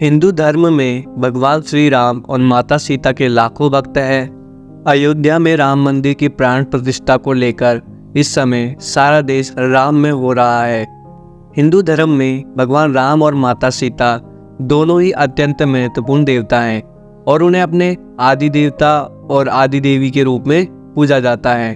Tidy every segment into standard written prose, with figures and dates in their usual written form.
हिंदू धर्म में भगवान श्री राम और माता सीता के लाखों भक्त हैं। अयोध्या में राम मंदिर की प्राण प्रतिष्ठा को लेकर इस समय सारा देश राम में हो रहा है। हिंदू धर्म में भगवान राम और माता सीता दोनों ही अत्यंत महत्वपूर्ण देवता हैं और उन्हें अपने आदि देवता और आदि देवी के रूप में पूजा जाता है।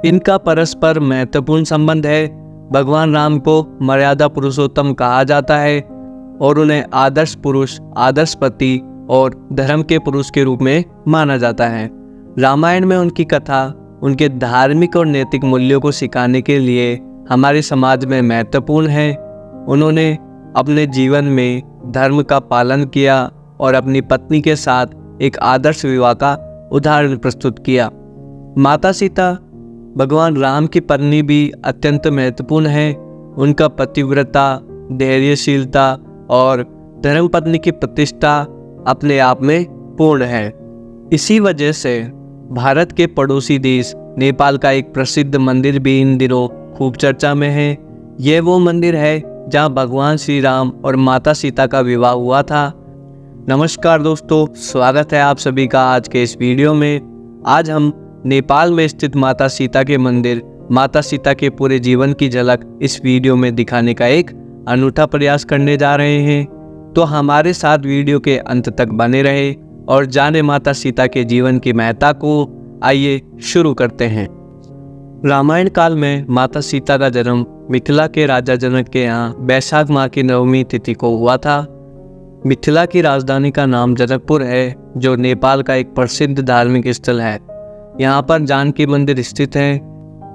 इनका परस्पर महत्वपूर्ण संबंध है। भगवान राम को मर्यादा पुरुषोत्तम कहा जाता है और उन्हें आदर्श पुरुष, आदर्श पति और धर्म के पुरुष के रूप में माना जाता है। रामायण में उनकी कथा उनके धार्मिक और नैतिक मूल्यों को सिखाने के लिए हमारे समाज में महत्वपूर्ण है। उन्होंने अपने जीवन में धर्म का पालन किया और अपनी पत्नी के साथ एक आदर्श विवाह का उदाहरण प्रस्तुत किया। माता सीता भगवान राम की पत्नी भी अत्यंत महत्वपूर्ण है। उनका पतिव्रता, धैर्यशीलता और धर्मपत्नी की प्रतिष्ठा अपने आप में पूर्ण है। इसी वजह से भारत के पड़ोसी देश नेपाल का एक प्रसिद्ध मंदिर भी इन दिनों खूब चर्चा में है। यह वो मंदिर है जहां भगवान श्री राम और माता सीता का विवाह हुआ था। नमस्कार दोस्तों, स्वागत है आप सभी का आज के इस वीडियो में। आज हम नेपाल में स्थित माता सीता के मंदिर, माता सीता के पूरे जीवन की झलक इस वीडियो में दिखाने का एक अनूठा प्रयास करने जा रहे हैं। तो हमारे साथ वीडियो के अंत तक बने रहे और जाने माता सीता के जीवन की महत्ता को। आइए शुरू करते हैं। रामायण काल में माता सीता का जन्म मिथिला के राजा जनक के यहाँ बैसाख माह की नवमी तिथि को हुआ था। मिथिला की राजधानी का नाम जनकपुर है, जो नेपाल का एक प्रसिद्ध धार्मिक स्थल है। यहाँ पर जानकी मंदिर स्थित है,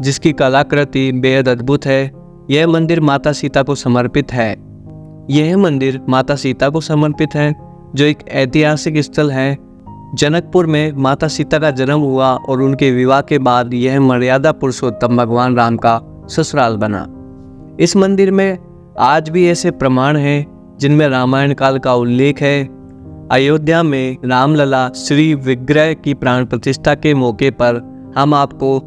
जिसकी कलाकृति बेहद अद्भुत है। यह मंदिर माता सीता को समर्पित है। यह मंदिर माता सीता को समर्पित है, जो एक ऐतिहासिक स्थल है। जनकपुर में माता सीता का जन्म हुआ और उनके विवाह के बाद यह मर्यादा पुरुषोत्तम भगवान राम का ससुराल बना। इस मंदिर में आज भी ऐसे प्रमाण हैं जिनमें रामायण काल का उल्लेख है। अयोध्या में रामलला श्री विग्रह की प्राण प्रतिष्ठा के मौके पर हम आपको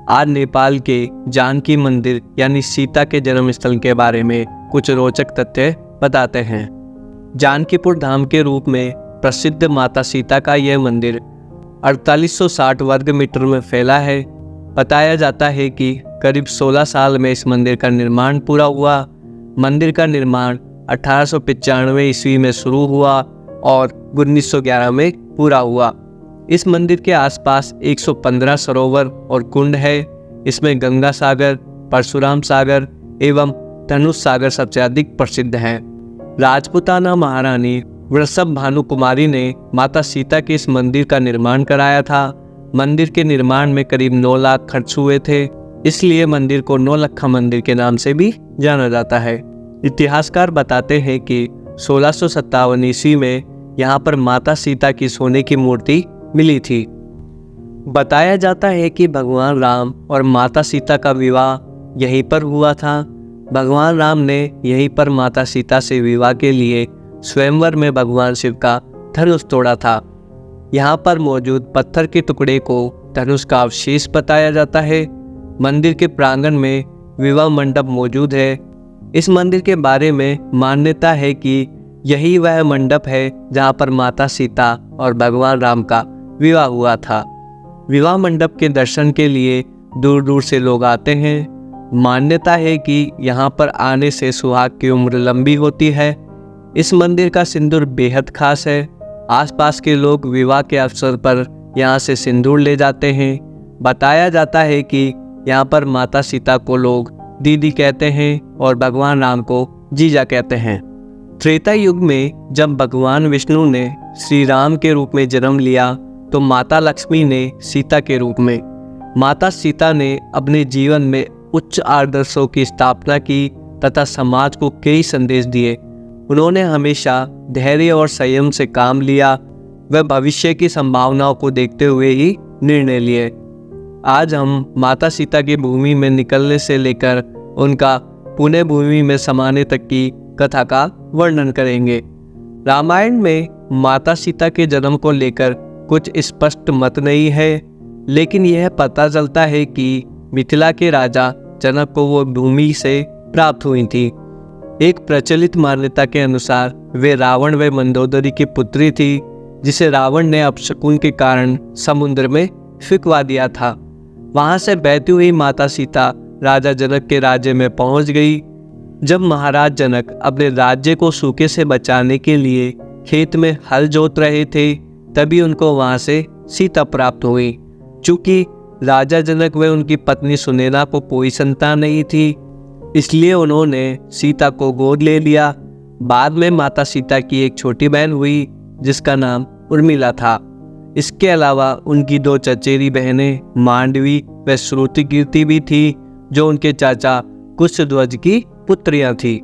आज नेपाल के जानकी मंदिर यानी सीता के जन्म स्थल के बारे में कुछ रोचक तथ्य बताते हैं। जानकीपुर धाम के रूप में प्रसिद्ध माता सीता का यह मंदिर 4860 वर्ग मीटर में फैला है। बताया जाता है कि करीब 16 साल में इस मंदिर का निर्माण पूरा हुआ। मंदिर का निर्माण 1895 ईस्वी में शुरू हुआ और 1911 में पूरा हुआ। इस मंदिर के आसपास 115 सरोवर और कुंड है। इसमें गंगा सागर, परशुराम सागर एवं धनुष सागर सबसे अधिक प्रसिद्ध हैं। राजपूताना महारानी वृषभ भानु कुमारी ने माता सीता के इस मंदिर का निर्माण कराया था। मंदिर के निर्माण में करीब 9 लाख खर्च हुए थे, इसलिए मंदिर को नौलखा मंदिर के नाम से भी जाना जाता है। इतिहासकार बताते हैं कि 1657 ईस्वी में यहाँ पर माता सीता की सोने की मूर्ति मिली थी। बताया जाता है कि भगवान राम और माता सीता का विवाह यहीं पर हुआ था। भगवान राम ने यहीं पर माता सीता से विवाह के लिए स्वयंवर में भगवान शिव का धनुष तोड़ा था। यहाँ पर मौजूद पत्थर के टुकड़े को धनुष का अवशेष बताया जाता है। मंदिर के प्रांगण में विवाह मंडप मौजूद है। इस मंदिर के बारे में मान्यता है कि यही वह मंडप है जहाँ पर माता सीता और भगवान राम का विवाह हुआ था। विवाह मंडप के दर्शन के लिए दूर दूर से लोग आते हैं। मान्यता है कि यहाँ पर आने से सुहाग की उम्र लंबी होती है। इस मंदिर का सिंदूर बेहद खास है। आसपास के लोग विवाह के अवसर पर यहाँ से सिंदूर ले जाते हैं। बताया जाता है कि यहाँ पर माता सीता को लोग दीदी कहते हैं और भगवान राम को जीजा कहते हैं। त्रेता युग में जब भगवान विष्णु ने श्री राम के रूप में जन्म लिया, तो माता लक्ष्मी ने सीता के रूप में। माता सीता ने अपने जीवन में उच्च आदर्शों की स्थापना की तथा समाज को कई संदेश दिए। उन्होंने हमेशा धैर्य और संयम से काम लिया। वह भविष्य की संभावनाओं को देखते हुए ही निर्णय लिए। आज हम माता सीता की भूमि में निकलने से लेकर उनका पुण्य भूमि में समाने तक की कथा का वर्णन करेंगे। रामायण में माता सीता के जन्म को लेकर कुछ स्पष्ट मत नहीं है, लेकिन यह पता चलता है कि मिथिला के राजा जनक को वो भूमि से प्राप्त हुई थी। एक प्रचलित मान्यता के अनुसार वे रावण व मंदोदरी की पुत्री थी, जिसे रावण ने अपशकुन के कारण समुद्र में फेंकवा दिया था। वहां से बहती हुई माता सीता राजा जनक के राज्य में पहुंच गई। जब महाराज जनक अपने राज्य को सूखे से बचाने के लिए खेत में हल जोत रहे थे, तभी उनको वहां से सीता प्राप्त हुई। चूंकि राजा जनक व उनकी पत्नी सुनैना को कोई संतान नहीं थी, इसलिए उन्होंने सीता को गोद ले लिया। बाद में माता सीता की एक छोटी बहन हुई, जिसका नाम उर्मिला था। इसके अलावा उनकी 2 चचेरी बहनें मांडवी व श्रुतिकीर्ति भी थी, जो उनके चाचा कुशध्वज की पुत्रियां थी।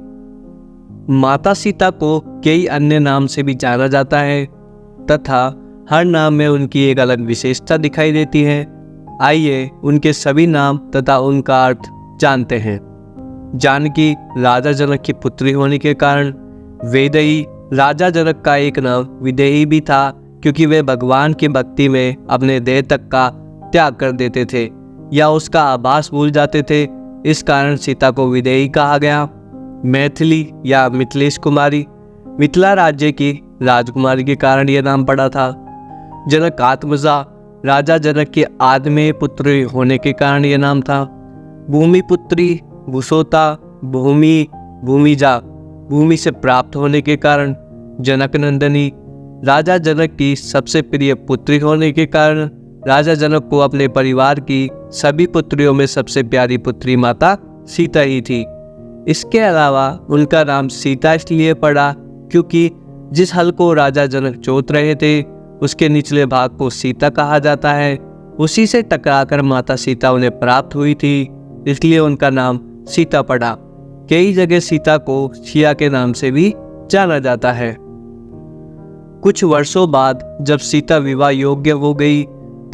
माता सीता को कई अन्य नाम से भी जाना जाता है तथा हर नाम में उनकी एक अलग विशेषता दिखाई देती है। आइए उनके सभी नाम तथा उनका अर्थ जानते हैं। जानकी राजा जनक की पुत्री होने के कारण वैदेही, राजा जनक का एक नाम विदेही भी था, क्योंकि वे भगवान की भक्ति में अपने देह तक का त्याग कर देते थे या उसका आभास भूल जाते थे। इस कारण सीता को विदेही कहा गया। मैथिली या मिथिलेश कुमारी, मिथिला राज्य की राजकुमारी के कारण यह नाम पड़ा था। जनक आत्मजा, राजा जनक की आदमेय पुत्री होने के कारण यह नाम था। भूमिपुत्री, भूसोता, भूमि, भूमिजा, भूमि से प्राप्त होने के कारण जनक नंदनी, राजा जनक की सबसे प्रिय पुत्री होने के कारण राजा जनक को अपने परिवार की सभी पुत्रियों में सबसे प्यारी पुत्री माता सीता ही थी। इसके अलावा उनका नाम सीता इसलिए पड़ा क्योंकि जिस हल को राजा जनक जोत रहे थे, उसके निचले भाग को सीता कहा जाता है। उसी से टकराकर माता सीता उन्हें प्राप्त हुई थी, इसलिए उनका नाम सीता पड़ा। कई जगह सीता को सिया के नाम से भी जाना जाता है। कुछ वर्षों बाद जब सीता विवाह योग्य हो गई,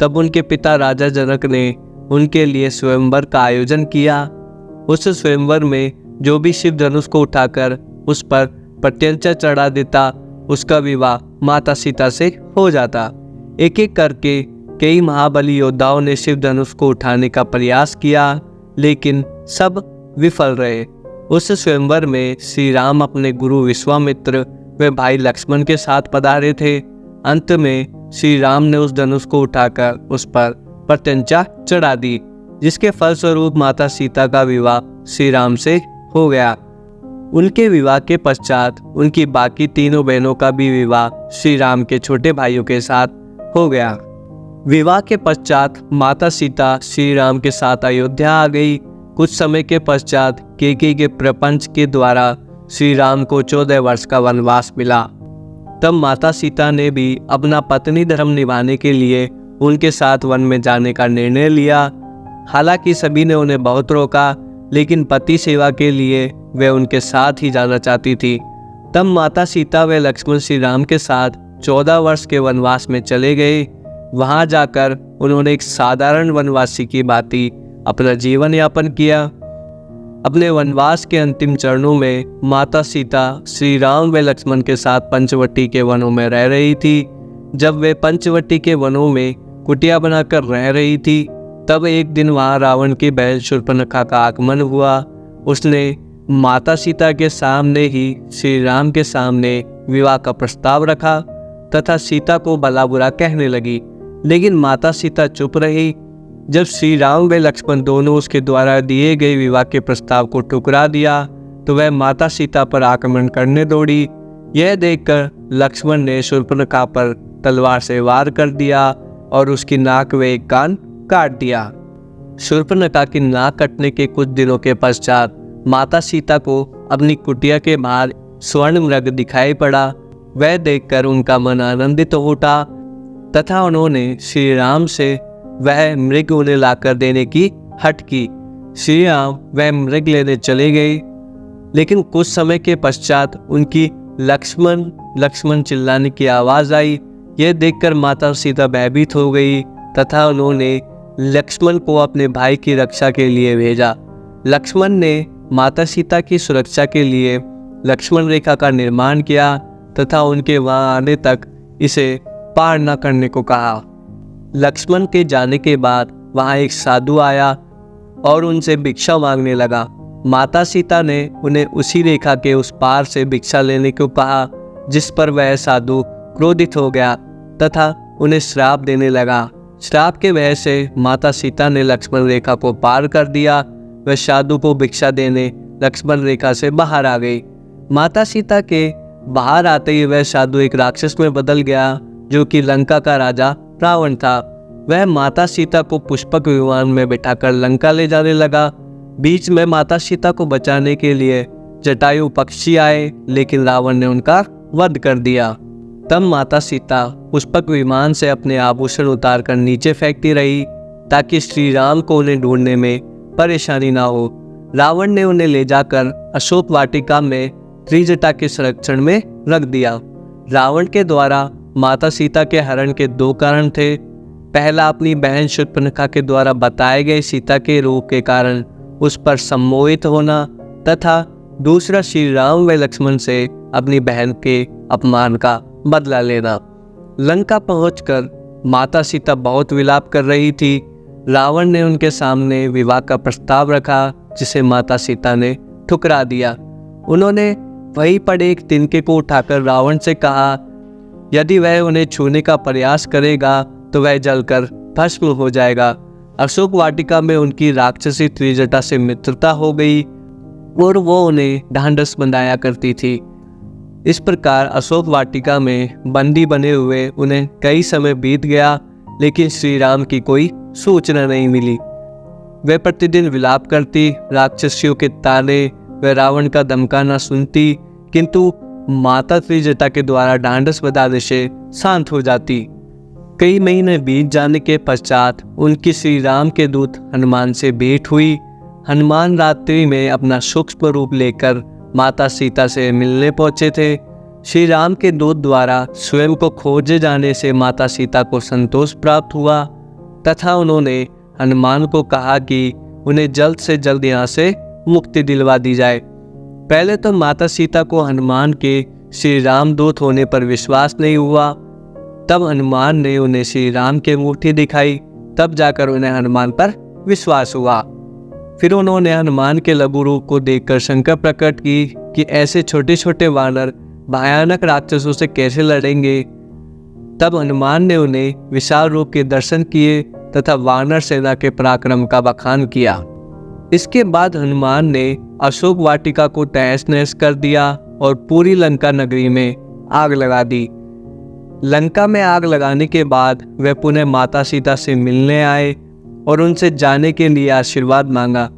तब उनके पिता राजा जनक ने उनके लिए स्वयंवर का आयोजन किया। उस स्वयंवर में जो भी शिव धनुष को उठाकर उस पर प्रत्यंचा चढ़ा देता, उसका विवाह माता सीता से हो जाता। एक एक करके कई महाबली योद्धाओं ने शिव धनुष को उठाने का प्रयास किया, लेकिन सब विफल रहे। उस स्वयंवर में श्री राम अपने गुरु विश्वामित्र व भाई लक्ष्मण के साथ पधारे थे। अंत में श्री राम ने उस धनुष को उठाकर उस पर प्रत्यंचा चढ़ा दी, जिसके फलस्वरूप माता सीता का विवाह श्री राम से हो गया। उनके विवाह के पश्चात उनकी बाकी तीनों बहनों का भी विवाह श्री राम के छोटे भाइयों के साथ हो गया। विवाह के पश्चात माता सीता श्री राम के साथ अयोध्या आ गई। कुछ समय के पश्चात कैकेयी के प्रपंच के द्वारा श्री राम को 14 वर्ष का वनवास मिला। तब माता सीता ने भी अपना पत्नी धर्म निभाने के लिए उनके साथ वन में जाने का निर्णय लिया। हालांकि सभी ने उन्हें बहुत रोका, लेकिन पति सेवा के लिए वे उनके साथ ही जाना चाहती थी। तब माता सीता व लक्ष्मण श्री राम के साथ 14 वर्ष के वनवास में चले गए। वहां जाकर उन्होंने एक साधारण वनवासी की भांति अपना जीवन यापन किया। अपने वनवास के अंतिम चरणों में माता सीता श्री राम व लक्ष्मण के साथ पंचवटी के वनों में रह रही थी। जब वे पंचवटी के वनों में कुटिया बनाकर रह रही थी, तब एक दिन वहां रावण की बहन शूर्पणखा का आगमन हुआ। उसने माता सीता के सामने ही श्री राम के सामने विवाह का प्रस्ताव रखा तथा सीता को भला बुरा कहने लगी, लेकिन माता सीता चुप रही। जब श्री राम व लक्ष्मण दोनों उसके द्वारा दिए गए विवाह के प्रस्ताव को ठुकरा दिया, तो वह माता सीता पर आक्रमण करने दौड़ी। यह देखकर लक्ष्मण ने शूर्पणखा पर तलवार से वार कर दिया और उसकी नाक व एक कान काट दिया। शूर्पणखा की नाक कटने के कुछ दिनों के पश्चात माता सीता को अपनी कुटिया के बाहर स्वर्ण मृग दिखाई पड़ा। वह देखकर उनका मन आनंदित हो उठा तथा उन्होंने श्री राम से वह मृग उन्हें लाकर देने की हट की। श्री राम वह मृग लेने चले गए, लेकिन कुछ समय के पश्चात उनकी लक्ष्मण लक्ष्मण चिल्लाने की आवाज आई। यह देखकर माता सीता भयभीत हो गई तथा उन्होंने लक्ष्मण को अपने भाई की रक्षा के लिए भेजा। लक्ष्मण ने माता सीता की सुरक्षा के लिए लक्ष्मण रेखा का निर्माण किया तथा उनके वहां आने तक इसे पार न करने को कहा। लक्ष्मण के जाने के बाद वहां एक साधु आया और उनसे भिक्षा मांगने लगा। माता सीता ने उन्हें उसी रेखा के उस पार से भिक्षा लेने को कहा, जिस पर वह साधु क्रोधित हो गया तथा उन्हें श्राप देने लगा। श्राप के वजह से माता सीता ने लक्ष्मण रेखा को पार कर दिया। वह साधु को भिक्षा देने लक्ष्मण रेखा से बाहर आ गई। माता सीता के बाहर आते ही वह साधु एक राक्षस में बदल गया, जो कि लंका का राजा रावण था। वह माता सीता को पुष्पक विमान में बिठाकर लंका ले जाने लगा। बीच में माता सीता को बचाने के लिए जटायु पक्षी आए, लेकिन रावण ने उनका वध कर दिया। तब माता सीता पुष्पक विमान से अपने आभूषण उतारकर नीचे फेंकती रही, ताकि श्री राम को उन्हें ढूंढने में परेशानी ना हो। रावण ने उन्हें ले जाकर अशोक वाटिका में त्रिजटा के संरक्षण में रख दिया। रावण के द्वारा माता सीता के हरण के दो कारण थे। पहला, अपनी बहन शूर्पणखा के द्वारा बताए गए सीता के रूप के कारण उस पर सम्मोहित होना, तथा दूसरा, श्री राम व लक्ष्मण से अपनी बहन के अपमान का बदला लेना। लंका पहुंचकर माता सीता बहुत विलाप कर रही थी। रावण ने उनके सामने विवाह का प्रस्ताव रखा, जिसे माता सीता ने ठुकरा दिया। उन्होंने वहीं पड़े एक तिनके को उठाकर रावण से कहा, यदि वह उन्हें छूने का प्रयास करेगा तो वह जलकर भस्म हो जाएगा। अशोक वाटिका में उनकी राक्षसी त्रिजटा से मित्रता हो गई और वो उन्हें ढांढस बंधाया करती थी। इस प्रकार अशोक वाटिका में बंदी बने हुए उन्हें कई समय बीत गया, लेकिन श्री राम की कोई सूचना नहीं मिली। वे प्रतिदिन विलाप करती, राक्षसियों के ताने व रावण का धमकाना सुनती, किंतु माता त्रिजटा के द्वारा ढांढस बंधाने से शांत हो जाती। कई महीने बीत जाने के पश्चात उनकी श्री राम के दूत हनुमान से भेंट हुई। हनुमान रात्रि में अपना सूक्ष्म रूप लेकर माता सीता से मिलने पहुंचे थे। श्री राम के दूत द्वारा स्वयं को खोजे जाने से माता सीता को संतोष प्राप्त हुआ, तथा उन्होंने हनुमान को कहा कि उन्हें जल्द से जल्द यहाँ से मुक्ति दिलवा दी जाए। पहले तो माता सीता को हनुमान के श्री राम दूत होने पर विश्वास नहीं हुआ। तब हनुमान ने उन्हें श्री राम की अंगूठी दिखाई, तब जाकर उन्हें हनुमान पर विश्वास हुआ। फिर उन्होंने हनुमान के लघु रूप को देखकर शंका प्रकट की कि ऐसे छोटे छोटे वानर भयानक राक्षसों से कैसे लड़ेंगे। तब हनुमान ने उन्हें विशाल रूप के दर्शन किए तथा वानर सेना के पराक्रम का बखान किया। इसके बाद हनुमान ने अशोक वाटिका को तहस नहस कर दिया और पूरी लंका नगरी में आग लगा दी। लंका में आग लगाने के बाद वे पुनः माता सीता से मिलने आए और उनसे जाने के लिए आशीर्वाद मांगा।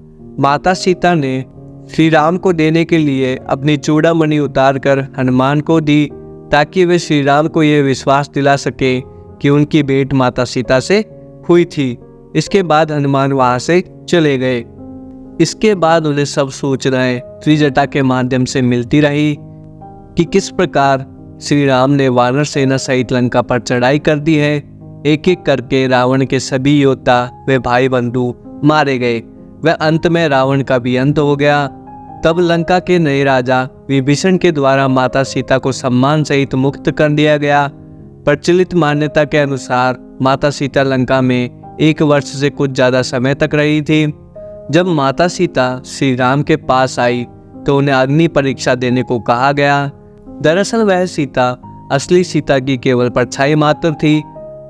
माता सीता ने श्री राम को देने के लिए अपनी चूड़ामणि उतारकर हनुमान को दी, ताकि वे श्री राम को यह विश्वास दिला सके कि उनकी भेंट माता सीता से हुई थी। इसके बाद हनुमान वहां से चले गए। इसके बाद उन्हें सब सूचनाएं त्रिजटा के माध्यम से मिलती रही कि किस प्रकार श्री राम ने वानर सेना सहित लंका पर चढ़ाई कर दी है। एक एक करके रावण के सभी योद्धा वे भाई बंधु मारे गए। वह अंत में रावण का भी अंत हो गया। तब लंका के नए राजा विभीषण के द्वारा माता सीता को सम्मान सहित मुक्त कर दिया गया। प्रचलित मान्यता के अनुसार माता सीता लंका में 1 वर्ष से कुछ ज्यादा समय तक रही थी। जब माता सीता श्री राम के पास आई तो उन्हें अग्नि परीक्षा देने को कहा गया। दरअसल वह सीता असली सीता की केवल परछाई मात्र थी।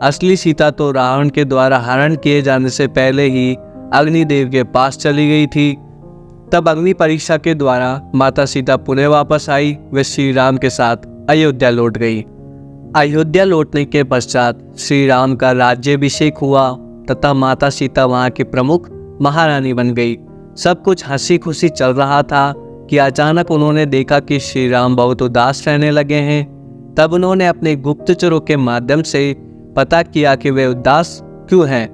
असली सीता तो रावण के द्वारा हरण किए जाने से पहले ही अग्निदेव के पास चली गई थी। तब अग्नि परीक्षा के द्वारा माता सीता पुनः वापस आई। वे श्री राम के साथ अयोध्या लौट गई। अयोध्या लौटने के पश्चात श्री राम का राज्याभिषेक हुआ तथा माता सीता वहां की प्रमुख महारानी बन गई। सब कुछ हंसी खुशी चल रहा था कि अचानक उन्होंने देखा कि श्री राम बहुत उदास रहने लगे हैं। तब उन्होंने अपने गुप्तचरों के माध्यम से पता किया कि वे उदास क्यों हैं।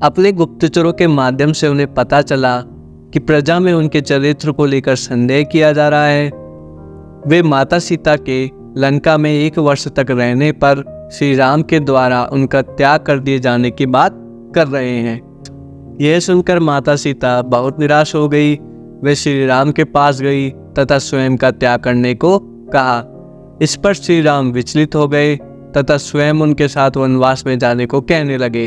अपने गुप्तचरों के माध्यम से उन्हें पता चला कि प्रजा में उनके चरित्र को लेकर संदेह किया जा रहा है। वे माता सीता के लंका में 1 वर्ष तक रहने पर श्री राम के द्वारा उनका त्याग कर दिए जाने की बात कर रहे हैं। यह सुनकर माता सीता बहुत निराश हो गई। वे श्री राम के पास गई तथा स्वयं का त्याग करने को कहा। इस पर श्री राम विचलित हो गए तथा स्वयं उनके साथ वनवास में जाने को कहने लगे।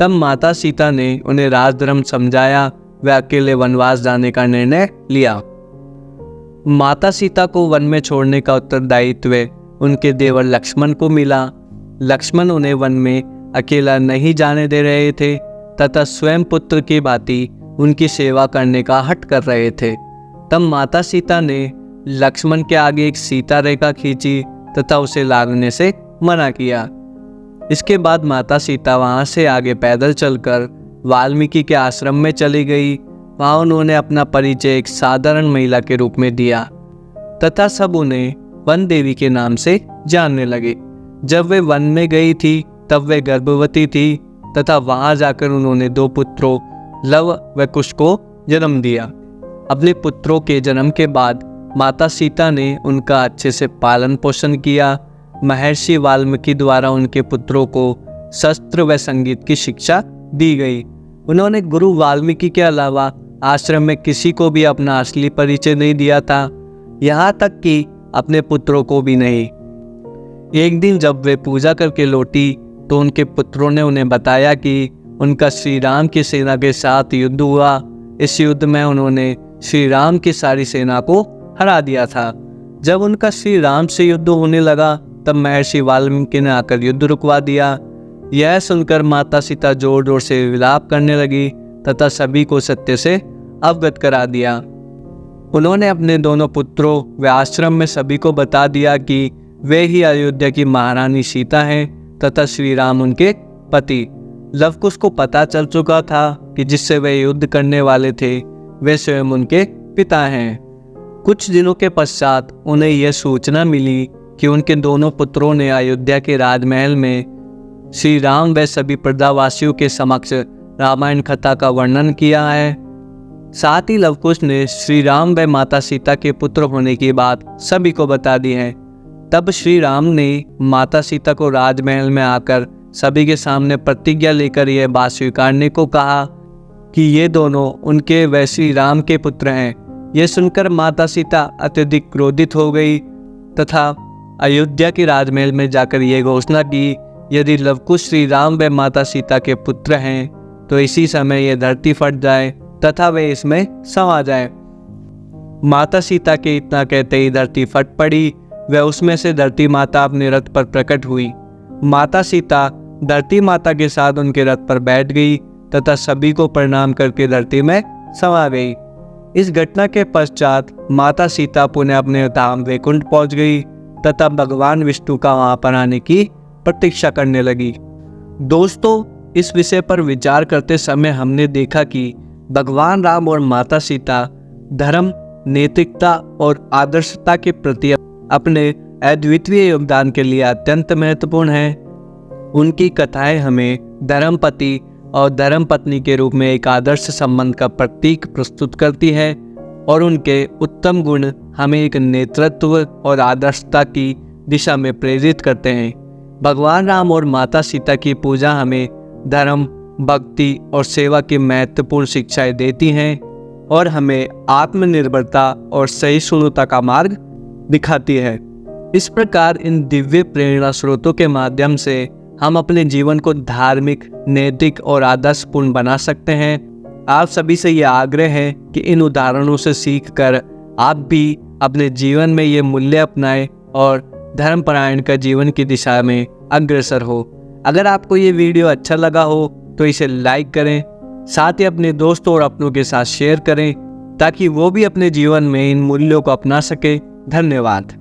तब माता सीता ने उन्हें राजधर्म समझाया वे अकेले वनवास जाने का निर्णय लिया। माता सीता को वन में छोड़ने का उत्तरदायित्व उनके देवर लक्ष्मण को मिला। लक्ष्मण उन्हें वन में अकेला नहीं जाने दे रहे थे तथा स्वयं पुत्र की भांति उनकी सेवा करने का हठ कर रहे थे। तब माता सीता ने लक्ष्मण के आगे एक सीता रेखा खींची तथा उसे लागने से मना किया। इसके बाद माता सीता वहां से आगे पैदल चलकर वाल्मीकि के आश्रम में चली गई। वहां उन्होंने अपना परिचय एक साधारण महिला के रूप में दिया तथा सब उन्हें वन देवी के नाम से जानने लगे। जब वे वन में गई थी तब वे गर्भवती थी तथा वहां जाकर उन्होंने 2 पुत्रों लव व कुश को जन्म दिया। अपने पुत्रों के जन्म के बाद माता सीता ने उनका अच्छे से पालन पोषण किया। महर्षि वाल्मीकि द्वारा उनके पुत्रों को शस्त्र व संगीत की शिक्षा दी गई। उन्होंने गुरु वाल्मीकि के अलावा आश्रम में किसी को भी अपना असली परिचय नहीं दिया था, यहाँ तक कि अपने पुत्रों को भी नहीं। एक दिन जब वे पूजा करके लौटी तो उनके पुत्रों ने उन्हें बताया कि उनका श्री राम की सेना के साथ युद्ध हुआ। इस युद्ध में उन्होंने श्री राम की सारी सेना को हरा दिया था। जब उनका श्री राम से युद्ध होने लगा तब महर्षि वाल्मीकि ने आकर युद्ध रुकवा दिया। यह सुनकर माता सीता जोर जोर से विलाप करने लगी तथा सभी को सत्य से अवगत करा दिया। उन्होंने अपने दोनों पुत्रों व आश्रम में सभी को बता दिया कि वे ही अयोध्या की महारानी सीता हैं तथा श्री राम उनके पति। लवकुश को पता चल चुका था कि जिससे वे युद्ध करने वाले थे वे स्वयं उनके पिता हैं। कुछ दिनों के पश्चात उन्हें यह सूचना मिली कि उनके दोनों पुत्रों ने अयोध्या के राजमहल में श्री राम व सभी प्रजावासियों के समक्ष रामायण कथा का वर्णन किया है। साथ ही लवकुश ने श्री राम व माता सीता के पुत्र होने की बात सभी को बता दी है। तब श्री राम ने माता सीता को राजमहल में आकर सभी के सामने प्रतिज्ञा लेकर यह बात स्वीकारने को कहा कि ये दोनों उनके व श्री राम के पुत्र हैं। यह सुनकर माता सीता अत्यधिक क्रोधित हो गई तथा अयोध्या के राजमहल में जाकर यह घोषणा की, यदि लवकुश श्री राम व माता सीता के पुत्र हैं तो इसी समय यह धरती फट जाए तथा वे इसमें समा जाए। माता सीता के इतना कहते ही धरती फट पड़ी व उसमें से धरती माता अपने रथ पर प्रकट हुई। माता सीता धरती माता के साथ उनके रथ पर बैठ गई तथा सभी को प्रणाम करके धरती में समा गई। इस घटना के पश्चात माता सीता पुनः अपने धाम वैकुंठ पहुंच गई तथा भगवान विष्णु का वहां पर आने की प्रतीक्षा करने लगी। दोस्तों, इस विषय पर विचार करते समय हमने देखा कि भगवान राम और माता सीता धर्म, नैतिकता और आदर्शता के प्रति अपने अद्वितीय योगदान के लिए अत्यंत महत्वपूर्ण है। उनकी कथाएं हमें धर्मपति और धर्मपत्नी के रूप में एक आदर्श संबंध का प्रतीक प्रस्तुत करती है और उनके उत्तम गुण हमें एक नेतृत्व और आदर्शता की दिशा में प्रेरित करते हैं। भगवान राम और माता सीता की पूजा हमें धर्म, भक्ति और सेवा की महत्वपूर्ण शिक्षाएं देती हैं और हमें आत्मनिर्भरता और सहिष्णुता का मार्ग दिखाती है। इस प्रकार इन दिव्य प्रेरणा स्रोतों के माध्यम से हम अपने जीवन को धार्मिक, नैतिक और आदर्शपूर्ण बना सकते हैं। आप सभी से यह आग्रह है कि इन उदाहरणों से सीखकर आप भी अपने जीवन में ये मूल्य अपनाएं और धर्मपरायण का जीवन की दिशा में अग्रसर हो। अगर आपको ये वीडियो अच्छा लगा हो तो इसे लाइक करें, साथ ही अपने दोस्तों और अपनों के साथ शेयर करें ताकि वो भी अपने जीवन में इन मूल्यों को अपना सके। धन्यवाद।